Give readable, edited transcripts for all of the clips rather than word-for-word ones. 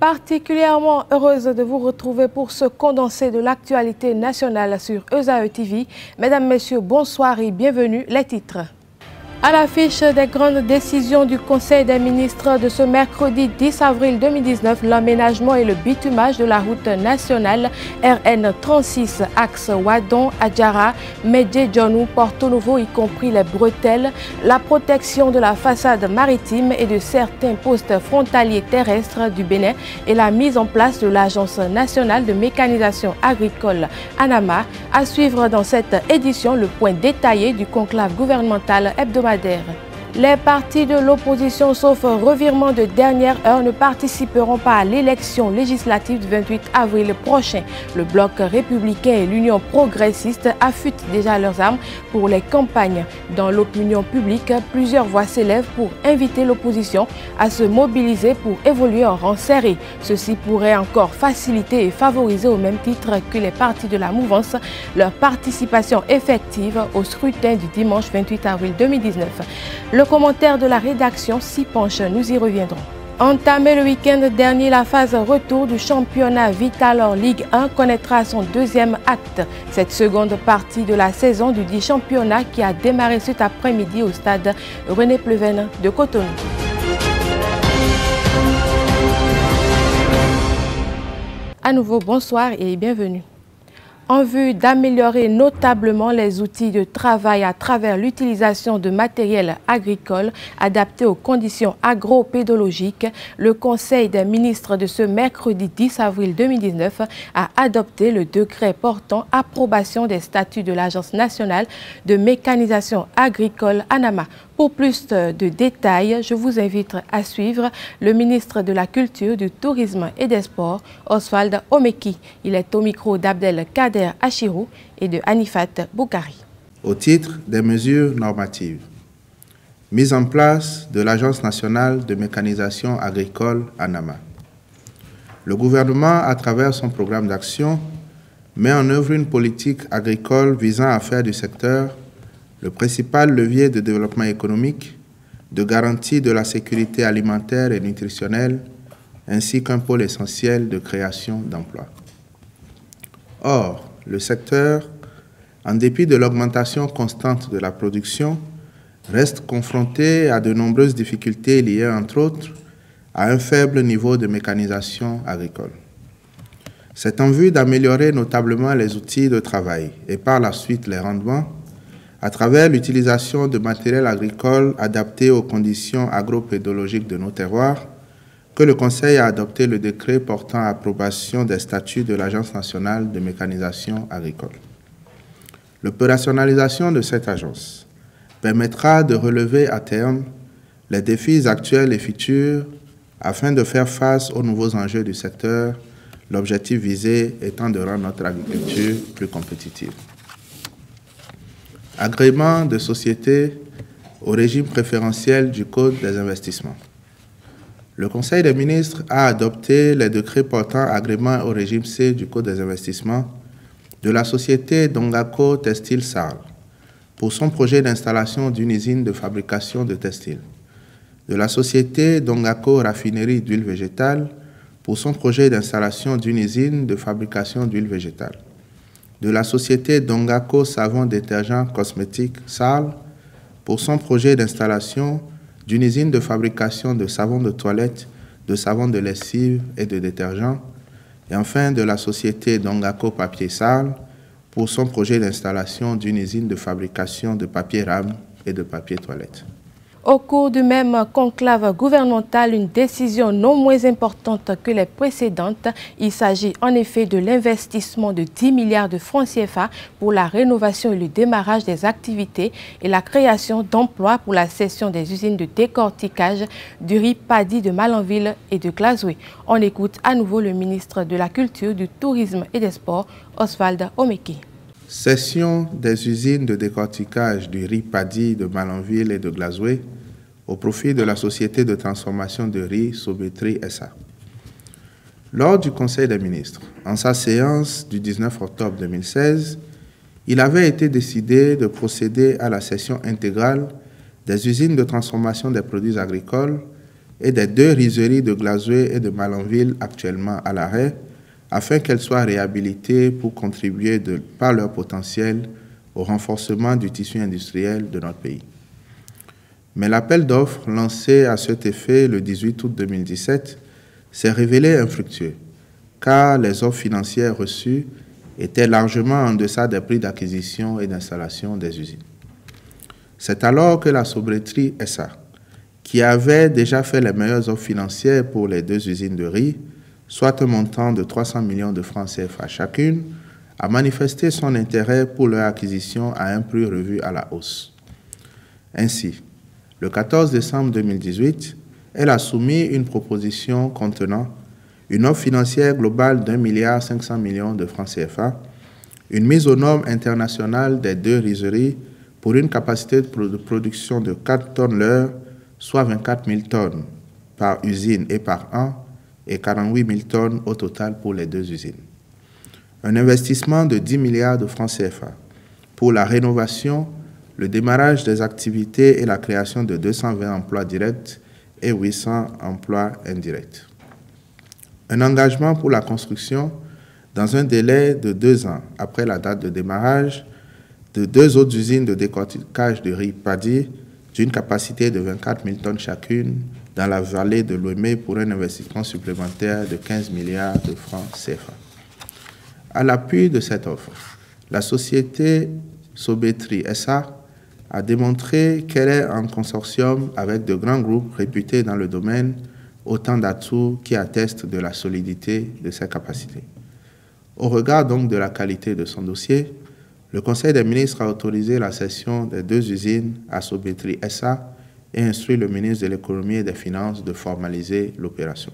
Particulièrement heureuse de vous retrouver pour ce condensé de l'actualité nationale sur ESAE TV. Mesdames, Messieurs, bonsoir et bienvenue. Les titres. À l'affiche des grandes décisions du Conseil des ministres de ce mercredi 10 avril 2019, l'aménagement et le bitumage de la route nationale RN 36, axe Wadon-Adjara, Médé-Djonou, Porto Nouveau, y compris les bretelles, la protection de la façade maritime et de certains postes frontaliers terrestres du Bénin et la mise en place de l'Agence nationale de mécanisation agricole ANAMA. À suivre dans cette édition le point détaillé du conclave gouvernemental hebdomadaire. Les partis de l'opposition, sauf revirement de dernière heure, ne participeront pas à l'élection législative du 28 avril prochain. Le bloc républicain et l'Union progressiste affûtent déjà leurs armes pour les campagnes. Dans l'opinion publique, plusieurs voix s'élèvent pour inviter l'opposition à se mobiliser pour évoluer en rang serré. Ceci pourrait encore faciliter et favoriser au même titre que les partis de la mouvance leur participation effective au scrutin du dimanche 28 avril 2019. Le commentaire de la rédaction s'y penche, nous y reviendrons. Entamé le week-end dernier, la phase retour du championnat Vital en Ligue 1 connaîtra son deuxième acte. Cette seconde partie de la saison du dit championnat qui a démarré cet après-midi au stade René Pleven de Cotonou. À nouveau, bonsoir et bienvenue. En vue d'améliorer notablement les outils de travail à travers l'utilisation de matériel agricole adapté aux conditions agro-pédologiques, le Conseil des ministres de ce mercredi 10 avril 2019 a adopté le décret portant approbation des statuts de l'Agence nationale de mécanisation agricole ANAMA. Pour plus de détails, je vous invite à suivre le ministre de la Culture, du Tourisme et des Sports, Oswald Omeki. Il est au micro d'Abdel Kader Achirou et de Anifat Boukari. Au titre des mesures normatives, mise en place de l'Agence nationale de mécanisation agricole ANAMA. Le gouvernement, à travers son programme d'action, met en œuvre une politique agricole visant à faire du secteur le principal levier de développement économique, de garantie de la sécurité alimentaire et nutritionnelle, ainsi qu'un pôle essentiel de création d'emplois. Or, le secteur, en dépit de l'augmentation constante de la production, reste confronté à de nombreuses difficultés liées, entre autres, à un faible niveau de mécanisation agricole. C'est en vue d'améliorer notablement les outils de travail et par la suite les rendements, à travers l'utilisation de matériel agricole adapté aux conditions agro-pédologiques de nos terroirs, que le Conseil a adopté le décret portant approbation des statuts de l'Agence nationale de mécanisation agricole. L'opérationnalisation de cette agence permettra de relever à terme les défis actuels et futurs afin de faire face aux nouveaux enjeux du secteur, l'objectif visé étant de rendre notre agriculture plus compétitive. Agrément de société au régime préférentiel du Code des investissements. Le Conseil des ministres a adopté les décrets portant agrément au régime C du Code des investissements de la société Dongako Textile Sarl pour son projet d'installation d'une usine de fabrication de textiles, de la société Dongako Raffinerie d'huile végétale pour son projet d'installation d'une usine de fabrication d'huile végétale, de la société Dongako Savon Détergent Cosmétique Sarl pour son projet d'installation d'une usine de fabrication de savon de toilette, de savon de lessive et de détergent, et enfin de la société Dongako Papier Sarl pour son projet d'installation d'une usine de fabrication de papier rame et de papier toilette. Au cours du même conclave gouvernemental, une décision non moins importante que les précédentes. Il s'agit en effet de l'investissement de 10 milliards de francs CFA pour la rénovation et le démarrage des activités et la création d'emplois pour la cession des usines de décortiquage du riz paddy de Malanville et de Glazoué. On écoute à nouveau le ministre de la Culture, du Tourisme et des Sports, Oswald Omeki. Cession des usines de décortiquage du riz paddy de Malanville et de Glazoué au profit de la société de transformation de riz Sobetri SA. Lors du Conseil des ministres, en sa séance du 19 octobre 2016, il avait été décidé de procéder à la cession intégrale des usines de transformation des produits agricoles et des 2 rizeries de Glazoué et de Malanville actuellement à l'arrêt, afin qu'elles soient réhabilitées pour contribuer par leur potentiel au renforcement du tissu industriel de notre pays. Mais l'appel d'offres lancé à cet effet le 18 août 2017 s'est révélé infructueux, car les offres financières reçues étaient largement en deçà des prix d'acquisition et d'installation des usines. C'est alors que la Sobretri SA, qui avait déjà fait les meilleures offres financières pour les 2 usines de riz, soit un montant de 300 millions de francs CFA chacune, a manifesté son intérêt pour leur acquisition à un prix revu à la hausse. Ainsi, le 14 décembre 2018, elle a soumis une proposition contenant une offre financière globale d'1,5 milliard de francs CFA, une mise aux normes internationales des 2 rizeries pour une capacité de production de 4 tonnes l'heure, soit 24 000 tonnes par usine et par an, et 48 000 tonnes au total pour les 2 usines. Un investissement de 10 milliards de francs CFA pour la rénovation, le démarrage des activités et la création de 220 emplois directs et 800 emplois indirects. Un engagement pour la construction, dans un délai de 2 ans après la date de démarrage, de 2 autres usines de décortiquage de riz paddy d'une capacité de 24 000 tonnes chacune dans la vallée de Lomé pour un investissement supplémentaire de 15 milliards de francs CFA. À l'appui de cette offre, la société Sobetri SA a démontré qu'elle est en consortium avec de grands groupes réputés dans le domaine, autant d'atouts qui attestent de la solidité de ses capacités. Au regard donc de la qualité de son dossier, le Conseil des ministres a autorisé la cession des 2 usines à Sobetri SA et instruit le ministre de l'Économie et des Finances de formaliser l'opération.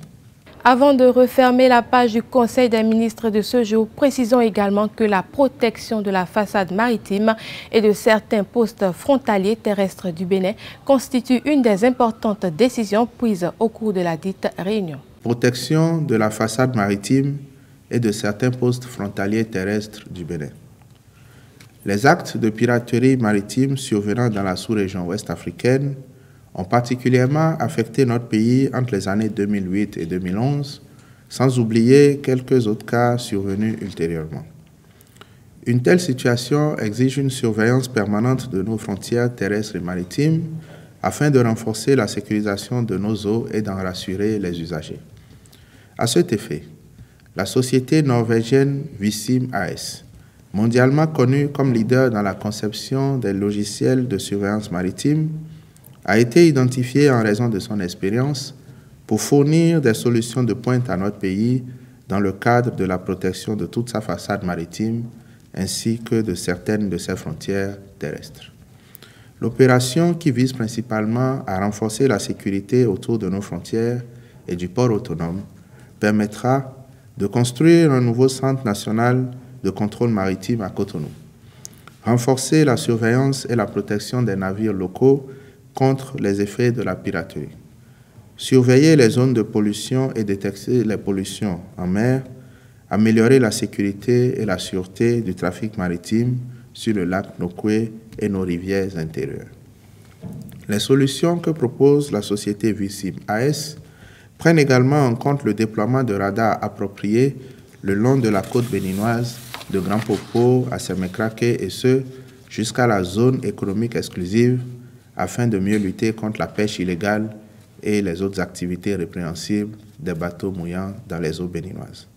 Avant de refermer la page du Conseil des ministres de ce jour, précisons également que la protection de la façade maritime et de certains postes frontaliers terrestres du Bénin constitue une des importantes décisions prises au cours de la dite réunion. Protection de la façade maritime et de certains postes frontaliers terrestres du Bénin. Les actes de piraterie maritime survenant dans la sous-région ouest-africaine ont particulièrement affecté notre pays entre les années 2008 et 2011, sans oublier quelques autres cas survenus ultérieurement. Une telle situation exige une surveillance permanente de nos frontières terrestres et maritimes afin de renforcer la sécurisation de nos eaux et d'en rassurer les usagers. À cet effet, la société norvégienne Vissim AS, mondialement connue comme leader dans la conception des logiciels de surveillance maritime, a été identifiée en raison de son expérience pour fournir des solutions de pointe à notre pays dans le cadre de la protection de toute sa façade maritime ainsi que de certaines de ses frontières terrestres. L'opération, qui vise principalement à renforcer la sécurité autour de nos frontières et du port autonome, permettra de construire un nouveau centre national de contrôle maritime à Cotonou, renforcer la surveillance et la protection des navires locaux contre les effets de la piraterie, surveiller les zones de pollution et détecter les pollutions en mer, améliorer la sécurité et la sûreté du trafic maritime sur le lac Nokoué et nos rivières intérieures. Les solutions que propose la société Vissim AS prennent également en compte le déploiement de radars appropriés le long de la côte béninoise de Grand Popo à Semekrake et ce, jusqu'à la zone économique exclusive afin de mieux lutter contre la pêche illégale et les autres activités répréhensibles des bateaux mouillants dans les eaux béninoises.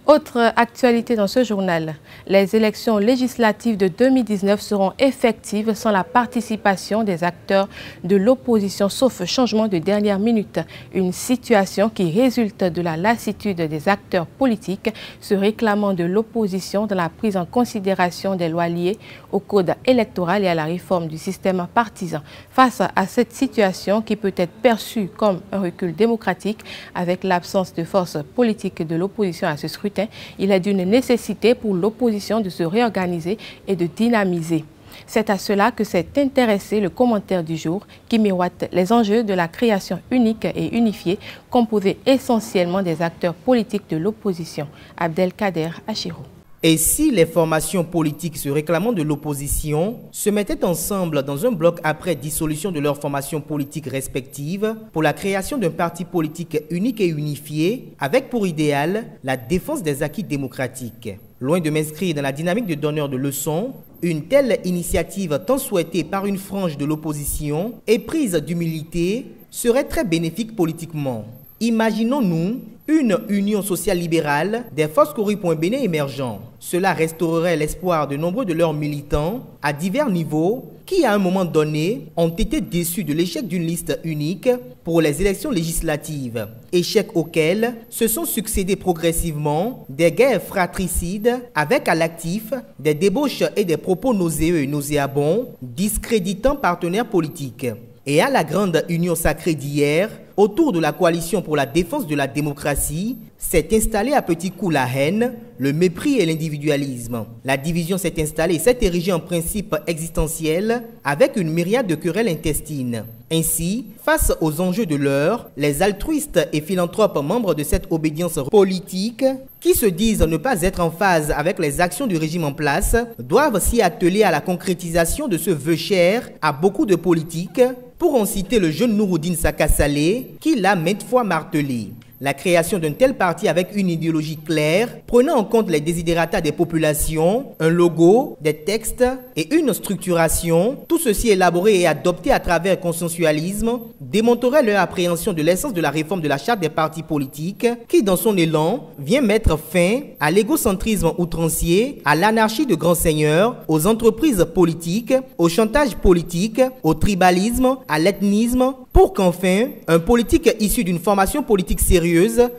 Autre actualité dans ce journal, les élections législatives de 2019 seront effectives sans la participation des acteurs de l'opposition, sauf changement de dernière minute. Une situation qui résulte de la lassitude des acteurs politiques se réclamant de l'opposition dans la prise en considération des lois liées au code électoral et à la réforme du système partisan. Face à cette situation qui peut être perçue comme un recul démocratique avec l'absence de force politique de l'opposition à ce scrutin, il est d'une nécessité pour l'opposition de se réorganiser et de dynamiser. C'est à cela que s'est intéressé le commentaire du jour qui miroite les enjeux de la création unique et unifiée composée essentiellement des acteurs politiques de l'opposition. Abdelkader Achirou. Et si les formations politiques se réclamant de l'opposition se mettaient ensemble dans un bloc après dissolution de leurs formations politiques respectives pour la création d'un parti politique unique et unifié avec pour idéal la défense des acquis démocratiques. Loin de m'inscrire dans la dynamique de donneur de leçons, une telle initiative tant souhaitée par une frange de l'opposition et prise d'humilité serait très bénéfique politiquement. Imaginons-nous une union sociale libérale des forces Kori.Bénin émergents. Cela restaurerait l'espoir de nombreux de leurs militants à divers niveaux qui, à un moment donné, ont été déçus de l'échec d'une liste unique pour les élections législatives. Échec auquel se sont succédés progressivement des guerres fratricides avec à l'actif des débauches et des propos nauséeux et nauséabonds discréditant partenaires politiques. Et à la grande union sacrée d'hier, autour de la coalition pour la défense de la démocratie, s'est installée à petits coups la haine, le mépris et l'individualisme. La division s'est installée et s'est érigée en principe existentiel avec une myriade de querelles intestines. Ainsi, face aux enjeux de l'heure, les altruistes et philanthropes membres de cette obédience politique, qui se disent ne pas être en phase avec les actions du régime en place, doivent s'y atteler à la concrétisation de ce vœu cher à beaucoup de politiques, pour en citer le jeune Nouroudine Saka Saleh, qui l'a maintes fois martelé. La création d'un tel parti avec une idéologie claire, prenant en compte les désidérata des populations, un logo, des textes et une structuration, tout ceci élaboré et adopté à travers consensualisme, démontrerait leur appréhension de l'essence de la réforme de la charte des partis politiques, qui dans son élan vient mettre fin à l'égocentrisme outrancier, à l'anarchie de grands seigneurs, aux entreprises politiques, au chantage politique, au tribalisme, à l'ethnisme, pour qu'enfin, un politique issu d'une formation politique sérieuse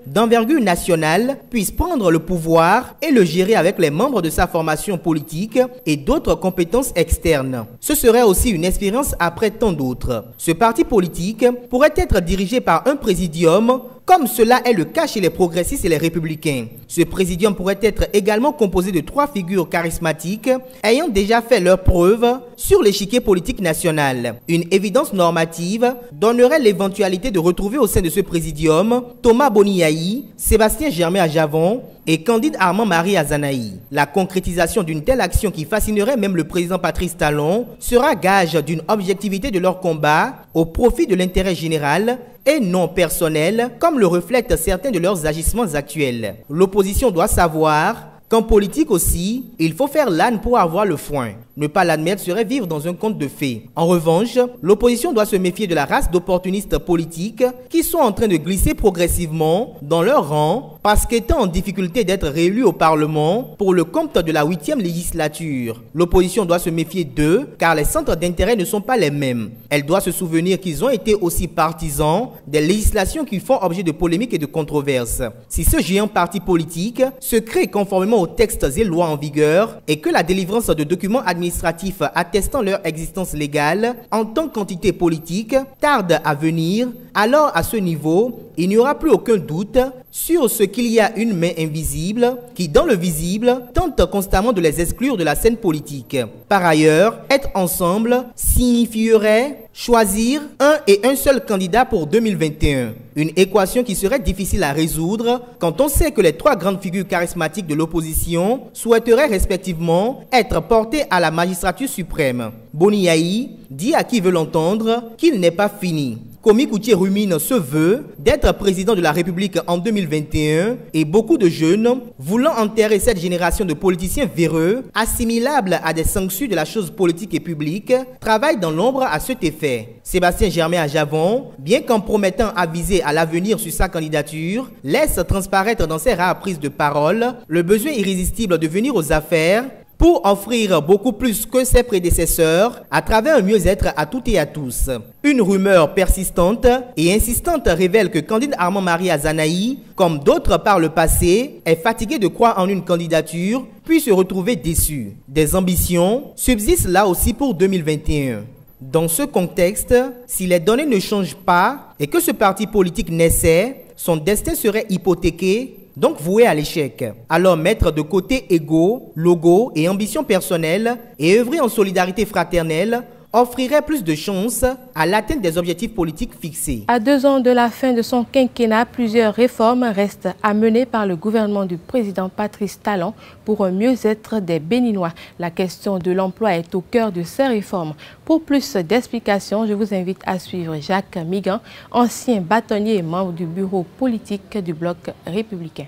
d'envergure nationale puisse prendre le pouvoir et le gérer avec les membres de sa formation politique et d'autres compétences externes. Ce serait aussi une espérance après tant d'autres. Ce parti politique pourrait être dirigé par un présidium, comme cela est le cas chez les progressistes et les républicains. Ce présidium pourrait être également composé de 3 figures charismatiques ayant déjà fait leur preuve sur l'échiquier politique national. Une évidence normative donnerait l'éventualité de retrouver au sein de ce présidium Thomas Boniaï, Sébastien Germain Ajavon et Candide Armand Marie Azanaï. La concrétisation d'une telle action qui fascinerait même le président Patrice Talon sera gage d'une objectivité de leur combat au profit de l'intérêt général et non personnel, comme le reflètent certains de leurs agissements actuels. L'opposition doit savoir qu'en politique aussi, il faut faire l'âne pour avoir le foin. Ne pas l'admettre serait vivre dans un conte de fées. En revanche, l'opposition doit se méfier de la race d'opportunistes politiques qui sont en train de glisser progressivement dans leur rang parce qu'étant en difficulté d'être réélus au Parlement pour le compte de la 8e législature. L'opposition doit se méfier d'eux car les centres d'intérêt ne sont pas les mêmes. Elle doit se souvenir qu'ils ont été aussi partisans des législations qui font objet de polémiques et de controverses. Si ce géant parti politique se crée conformément aux textes et lois en vigueur et que la délivrance de documents administratifs attestant leur existence légale en tant qu'entité politique tarde à venir, alors à ce niveau, il n'y aura plus aucun doute sur ce qu'il y a une main invisible qui, dans le visible, tente constamment de les exclure de la scène politique. Par ailleurs, être ensemble signifierait choisir un et un seul candidat pour 2021. Une équation qui serait difficile à résoudre quand on sait que les 3 grandes figures charismatiques de l'opposition souhaiteraient respectivement être portées à la magistrature suprême. Boniaï dit à qui veut l'entendre qu'il n'est pas fini. Komi Koutié rumine ce vœu d'être président de la République en 2021 et beaucoup de jeunes, voulant enterrer cette génération de politiciens véreux, assimilables à des sanctions de la chose politique et publique, travaillent dans l'ombre à cet effet. Sébastien Germain Ajavon, bien qu'en promettant aviser à l'avenir sur sa candidature, laisse transparaître dans ses rares prises de parole le besoin irrésistible de venir aux affaires pour offrir beaucoup plus que ses prédécesseurs à travers un mieux-être à toutes et à tous. Une rumeur persistante et insistante révèle que Candide Armand Marie Azanaï, comme d'autres par le passé, est fatigué de croire en une candidature puis se retrouver déçu. Des ambitions subsistent là aussi pour 2021. Dans ce contexte, si les données ne changent pas et que ce parti politique naissait, son destin serait hypothéqué, donc voué à l'échec. Alors mettre de côté ego, logo et ambition personnelle et œuvrer en solidarité fraternelle offrirait plus de chances à l'atteinte des objectifs politiques fixés. À 2 ans de la fin de son quinquennat, plusieurs réformes restent à mener par le gouvernement du président Patrice Talon pour un mieux-être des Béninois. La question de l'emploi est au cœur de ces réformes. Pour plus d'explications, je vous invite à suivre Jacques Migan, ancien bâtonnier et membre du bureau politique du Bloc républicain.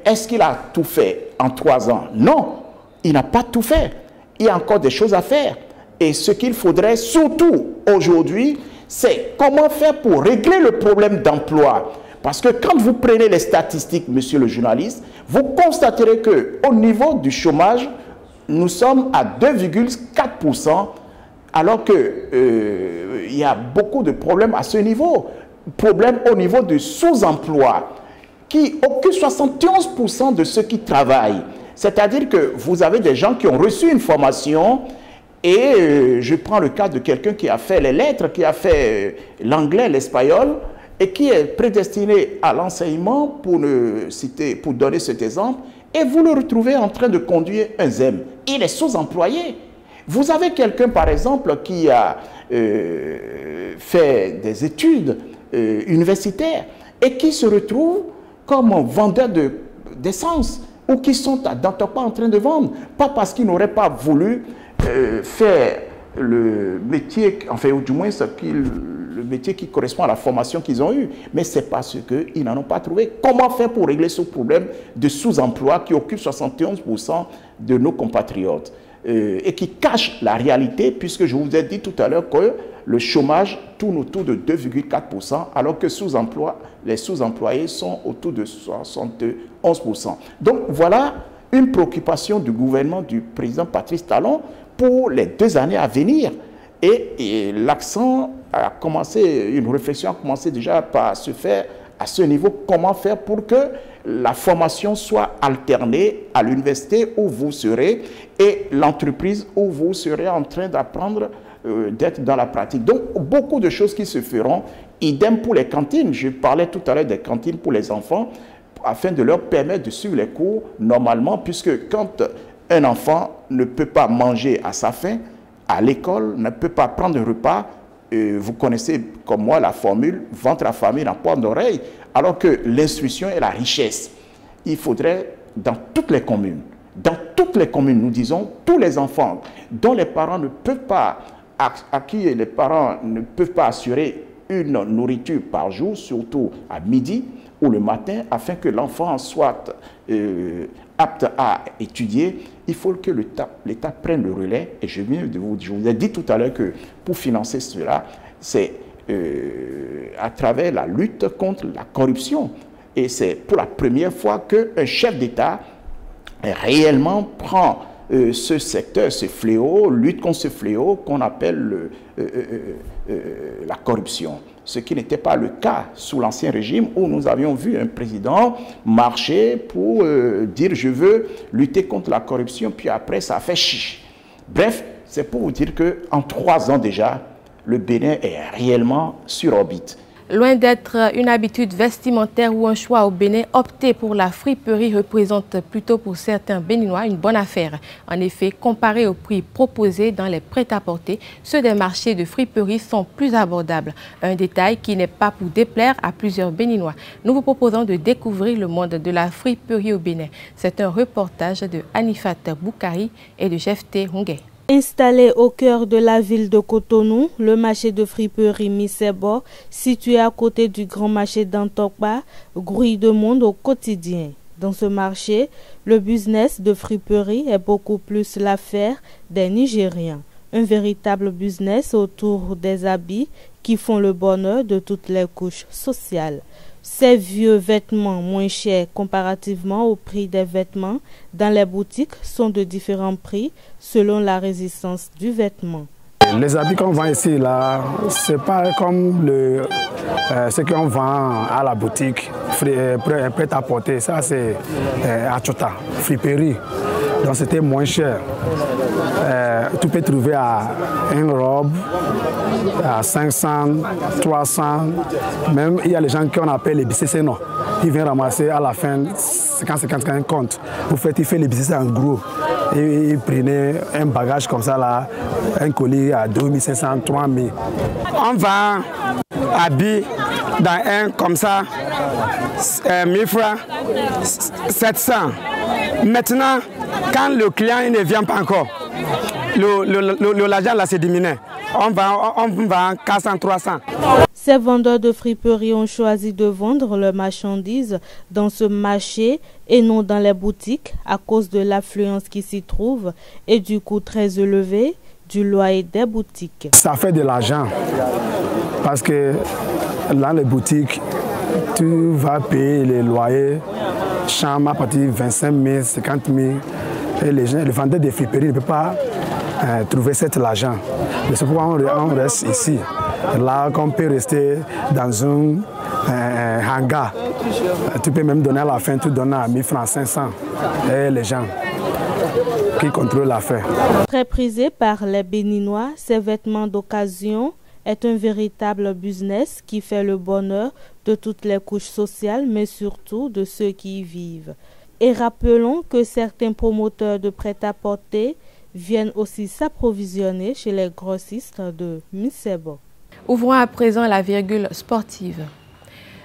Est-ce qu'il a tout fait en 3 ans? Non, il n'a pas tout fait. Il y a encore des choses à faire. Et ce qu'il faudrait surtout aujourd'hui, c'est comment faire pour régler le problème d'emploi. Parce que quand vous prenez les statistiques, monsieur le journaliste, vous constaterez qu'au niveau du chômage, nous sommes à 2,4%, alors qu'il y a beaucoup de problèmes à ce niveau. Problème au niveau du sous-emploi, qui occupe 71% de ceux qui travaillent. C'est-à-dire que vous avez des gens qui ont reçu une formation, et je prends le cas de quelqu'un qui a fait les lettres, qui a fait l'anglais, l'espagnol, et qui est prédestiné à l'enseignement, pour donner cet exemple, et vous le retrouvez en train de conduire un ZEM. Il est sous-employé. Vous avez quelqu'un, par exemple, qui a fait des études universitaires et qui se retrouve comme vendeur d'essence, ou qui sont à Dantokpa en train de vendre, pas parce qu'ils n'auraient pas voulu faire le métier, enfin, ou du moins le métier qui correspond à la formation qu'ils ont eue, mais c'est parce qu'ils n'en ont pas trouvé. Comment faire pour régler ce problème de sous-emploi qui occupe 71% de nos compatriotes et qui cache la réalité, puisque je vous ai dit tout à l'heure que le chômage tourne autour de 2,4%, alors que les sous-employés sont autour de 71%. Donc voilà une préoccupation du gouvernement du président Patrice Talon pour les 2 années à venir. Et l'accent a commencé, une réflexion a commencé déjà par se faire à ce niveau. Comment faire pour que la formation soit alternée à l'université où vous serez et l'entreprise où vous serez en train d'apprendre, d'être dans la pratique. Donc, beaucoup de choses qui se feront. Idem pour les cantines. Je parlais tout à l'heure des cantines pour les enfants, afin de leur permettre de suivre les cours normalement, puisque quand un enfant ne peut pas manger à sa faim, à l'école, ne peut pas prendre un repas, vous connaissez comme moi la formule « ventre affamé n'a pas d'oreille », alors que l'instruction est la richesse. Il faudrait, dans toutes les communes, nous disons, tous les enfants dont les parents ne peuvent pas, à qui les parents ne peuvent pas assurer une nourriture par jour, surtout à midi ou le matin, afin que l'enfant soit apte à étudier, il faut que l'État prenne le relais. Et je vous ai dit tout à l'heure que pour financer cela, c'est à travers la lutte contre la corruption. Et c'est pour la première fois qu'un chef d'État réellement prend ce secteur, ce fléau, lutte contre ce fléau qu'on appelle la corruption. Ce qui n'était pas le cas sous l'Ancien Régime, où nous avions vu un président marcher pour dire « je veux lutter contre la corruption », puis après ça a fait chiche. Bref, c'est pour vous dire qu'en 3 ans déjà, le Bénin est réellement sur orbite. Loin d'être une habitude vestimentaire ou un choix au Bénin, opter pour la friperie représente plutôt pour certains Béninois une bonne affaire. En effet, comparé aux prix proposés dans les prêt-à-porter, ceux des marchés de friperie sont plus abordables. Un détail qui n'est pas pour déplaire à plusieurs Béninois. Nous vous proposons de découvrir le monde de la friperie au Bénin. C'est un reportage de Anifat Boukari et de Jefté Hongé. Installé au cœur de la ville de Cotonou, le marché de friperie Misebo, situé à côté du grand marché d'Antokpa, grouille de monde au quotidien. Dans ce marché, le business de friperie est beaucoup plus l'affaire des Nigériens. Un véritable business autour des habits qui font le bonheur de toutes les couches sociales. Ces vieux vêtements moins chers comparativement au prix des vêtements dans les boutiques sont de différents prix selon la résistance du vêtement. Les habits qu'on vend ici, là, c'est pas comme ce qu'on vend à la boutique, prêt à porter. Ça, c'est à Chota, friperie. Donc, c'était moins cher. Tu peux trouver à une robe à 500, 300. Même, il y a les gens qu'on appelle les BCC, non. Ils viennent ramasser à la fin 50-50 compte. Vous faites, il fait les BCC en gros. ils prenaient un bagage comme ça, là, un colis à 2500, 3000. On vend habits dans un comme ça, 1000 francs, 700. Maintenant, quand le client il ne vient pas encore, l'argent là se diminue. On vend 400, 300. Ces vendeurs de friperies ont choisi de vendre leurs marchandises dans ce marché et non dans les boutiques à cause de l'affluence qui s'y trouve et du coût très élevé du loyer des boutiques. Ça fait de l'argent parce que dans les boutiques, tu vas payer les loyers, chambre à partir de 25 000, 50 000 et les vendeurs de friperies ne peuvent pas trouver cet argent. C'est pourquoi on reste ici. Là, qu'on peut rester dans un hangar. Tu peux même donner à la fin, tu donnes à 1000 francs 500. Et les gens qui contrôlent l'affaire. Très prisé par les Béninois, ces vêtements d'occasion est un véritable business qui fait le bonheur de toutes les couches sociales, mais surtout de ceux qui y vivent. Et rappelons que certains promoteurs de prêt-à-porter viennent aussi s'approvisionner chez les grossistes de Misebo. Ouvrons à présent la virgule sportive.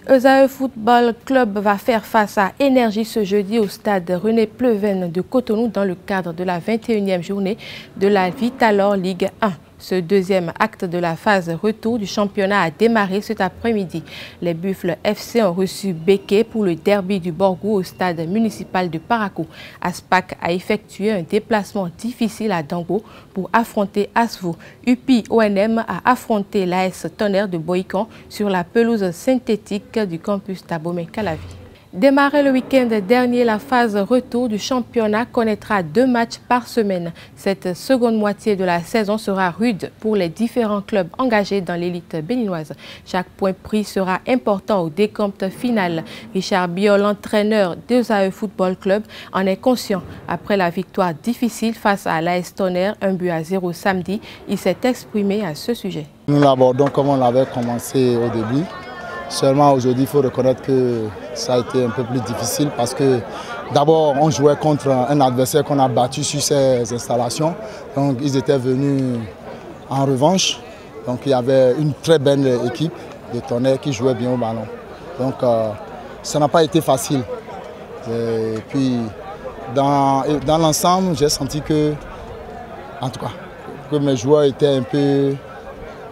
ESAE Football Club va faire face à Énergie ce jeudi au stade René Pleven de Cotonou dans le cadre de la 21e journée de la Vitalor Ligue 1. Ce deuxième acte de la phase retour du championnat a démarré cet après-midi. Les Buffles FC ont reçu Béké pour le derby du Borgou au stade municipal de Parakou. Aspac a effectué un déplacement difficile à Dango pour affronter Asvou. UPI ONM a affronté l'AS Tonnerre de Boïkan sur la pelouse synthétique du campus Tabomey-Calavi. Démarré le week-end dernier, la phase retour du championnat connaîtra 2 matchs par semaine. Cette seconde moitié de la saison sera rude pour les différents clubs engagés dans l'élite béninoise. Chaque point pris sera important au décompte final. Richard Biol, l'entraîneur d'ESAE Football Club, en est conscient. Après la victoire difficile face à l'AS Tonnerre, 1-0 samedi, il s'est exprimé à ce sujet. Nous l'abordons comme on l'avait commencé au début. Seulement aujourd'hui, il faut reconnaître que ça a été un peu plus difficile parce que d'abord, on jouait contre un adversaire qu'on a battu sur ses installations. Donc, ils étaient venus en revanche. Donc, il y avait une très belle équipe de Tonnerre qui jouait bien au ballon. Donc, ça n'a pas été facile. Et puis, dans l'ensemble, j'ai senti que, en tout cas, que mes joueurs étaient un peu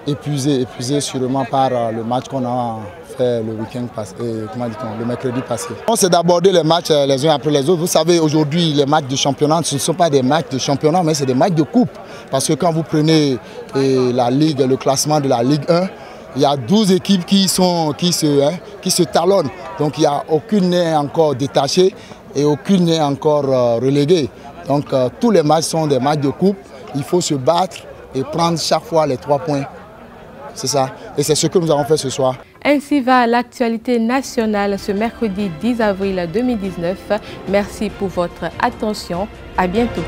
épuisés sûrement par le match qu'on a fait le week-end passé, le mercredi passé. On s'est d'aborder les matchs les uns après les autres. Vous savez, aujourd'hui, les matchs de championnat, ce ne sont pas des matchs de championnat, mais c'est des matchs de coupe. Parce que quand vous prenez la Ligue, le classement de la Ligue 1, il y a 12 équipes qui se talonnent. Donc il n'y a aucune n'est encore détachée et aucune n'est encore reléguée. Donc tous les matchs sont des matchs de coupe. Il faut se battre et prendre chaque fois les 3 points. C'est ça. Et c'est ce que nous avons fait ce soir. Ainsi va l'actualité nationale ce mercredi 10 avril 2019. Merci pour votre attention. À bientôt.